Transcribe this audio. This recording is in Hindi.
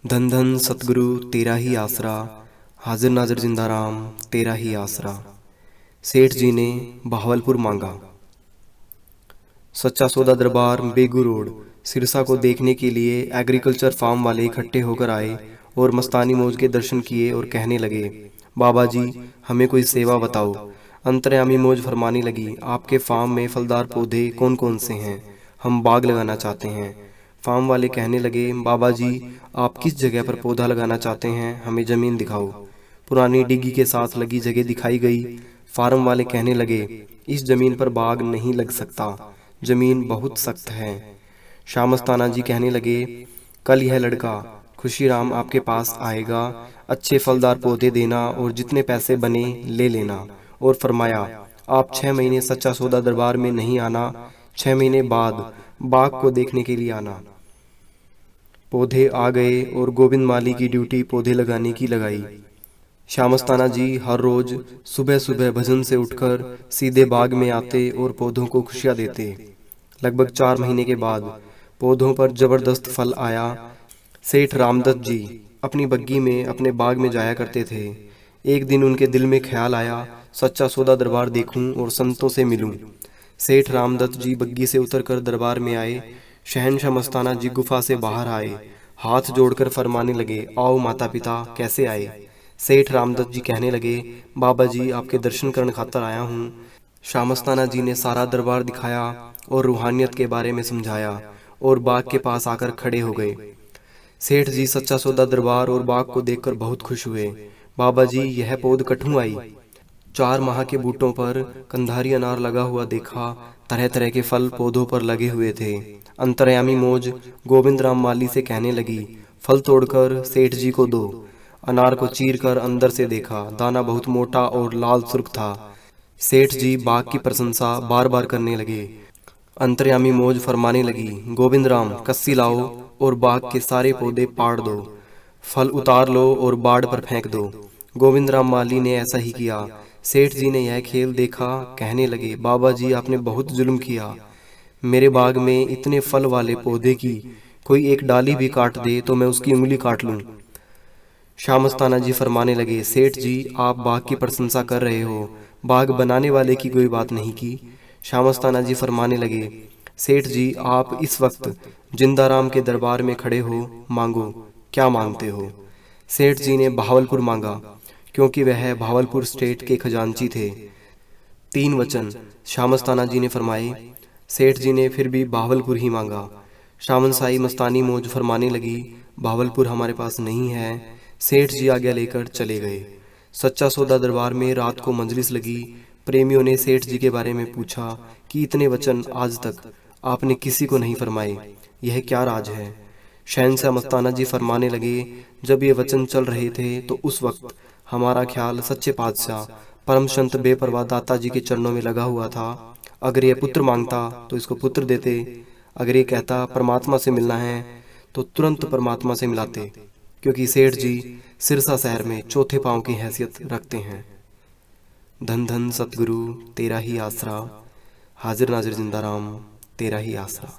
धन धन सतगुरु तेरा ही आसरा, हाजिर नाजिर जिंदा राम तेरा ही आसरा। सेठ जी ने बहावलपुर मांगा। सच्चा सौदा दरबार बेगू रोड सिरसा को देखने के लिए एग्रीकल्चर फार्म वाले इकट्ठे होकर आए और मस्तानी मौज के दर्शन किए और कहने लगे, बाबा जी हमें कोई सेवा बताओ। अंतर्यामी मौज फरमाने लगी, आपके फार्म में फलदार पौधे कौन कौन से हैं? हम बाग लगाना चाहते हैं। फार्म वाले कहने लगे, बाबा जी आप किस जगह पर पौधा लगाना चाहते हैं? हमें जमीन दिखाओ। पुरानी डिग्गी के साथ लगी जगह दिखाई गई। फार्म वाले कहने लगे, इस जमीन पर बाग नहीं लग सकता, जमीन बहुत सख्त है। शामस्ताना जी कहने लगे, कल यह लड़का खुशीराम आपके पास आएगा, अच्छे फलदार पौधे देना और जितने पैसे बने ले लेना। और फरमाया, आप 6 महीने सच्चा सौदा दरबार में नहीं आना, 6 महीने बाद बाग को देखने के लिए आना। पौधे आ गए और गोविंद माली की ड्यूटी पौधे लगाने की लगाई। श्यामस्ताना जी हर रोज सुबह सुबह भजन से उठकर सीधे बाग में आते और पौधों को खुशियां देते। लगभग 4 महीने के बाद पौधों पर जबरदस्त फल आया। सेठ रामदत्त जी अपनी बग्गी में अपने बाग में जाया करते थे। एक दिन उनके दिल में ख्याल आया, सच्चा सौदा दरबार देखूं और संतों से मिलूं। सेठ रामदत्त जी बग्गी से उतरकर दरबार में आए। शहनशाह मस्ताना जी गुफा से बाहर आए, हाथ जोड़कर फरमाने लगे, आओ माता पिता कैसे आए? सेठ रामदत्त जी कहने लगे, बाबा जी आपके दर्शन करने खातर आया हूँ। शामस्ताना जी ने सारा दरबार दिखाया और रूहानियत के बारे में समझाया और बाग के पास आकर खड़े हो गए। सेठ जी सच्चा सौदा दरबार और बाग को देखकर बहुत खुश हुए। बाबा जी यह पौध कठू आई। 4 माह के बूटों पर कंधारी अनार लगा हुआ देखा, तरह तरह के फल पौधों पर लगे हुए थे। अंतर्यामी मौज गोविंद राम माली से कहने लगी, फल तोड़कर सेठ जी को दो। अनार को चीरकर अंदर से देखा, दाना बहुत मोटा और लाल सुर्ख था। सेठ जी बाग की प्रशंसा बार बार करने लगे। अंतर्यामी मौज फरमाने लगी, गोविंद राम कस्सी लाओ और बाग के सारे पौधे पाड़ दो, फल उतार लो और बाड़ पर फेंक दो। गोविंद राम माली ने ऐसा ही किया। सेठ जी ने यह खेल देखा, कहने लगे, बाबा जी आपने बहुत जुल्म किया। मेरे बाग में इतने फल वाले पौधे की कोई एक डाली भी काट दे तो मैं उसकी उंगली काट लूं। शामस्ताना जी फरमाने लगे, सेठ जी आप बाग की प्रशंसा कर रहे हो, बाग बनाने वाले की कोई बात नहीं की। शामस्ताना जी फरमाने लगे, सेठ जी आप इस वक्त जिंदाराम के दरबार में खड़े हो, मांगो क्या मांगते हो? सेठ जी ने बहावलपुर मांगा, क्योंकि वह बहावलपुर स्टेट के खजांची थे। 3 वचन शामस्ताना जी ने फरमाए। सेठ जी ने फिर भी बहावलपुर ही मांगा। शामनसाई मस्तानी मौज फरमाने लगी, बहावलपुर हमारे पास नहीं है। सेठ जी आज्ञा लेकर चले गए। सच्चा सौदा दरबार में रात को मंजलिस लगी। प्रेमियों ने सेठ जी के बारे में पूछा कि इतने वचन आज तक आपने किसी को नहीं फरमाए, यह क्या राज है? शहनशाह मस्ताना जी फरमाने लगे, जब ये वचन चल रहे थे तो उस वक्त हमारा ख्याल सच्चे पातशाह परम संत बेपरवाह दाता जी के चरणों में लगा हुआ था। अगर यह पुत्र मांगता तो इसको पुत्र देते, अगर ये कहता परमात्मा से मिलना है तो तुरंत परमात्मा से मिलाते, क्योंकि सेठ जी सिरसा शहर में चौथे पांव की हैसियत रखते हैं। धन धन सतगुरु तेरा ही आसरा, हाजिर नाजिर जिंदा राम तेरा ही आसरा।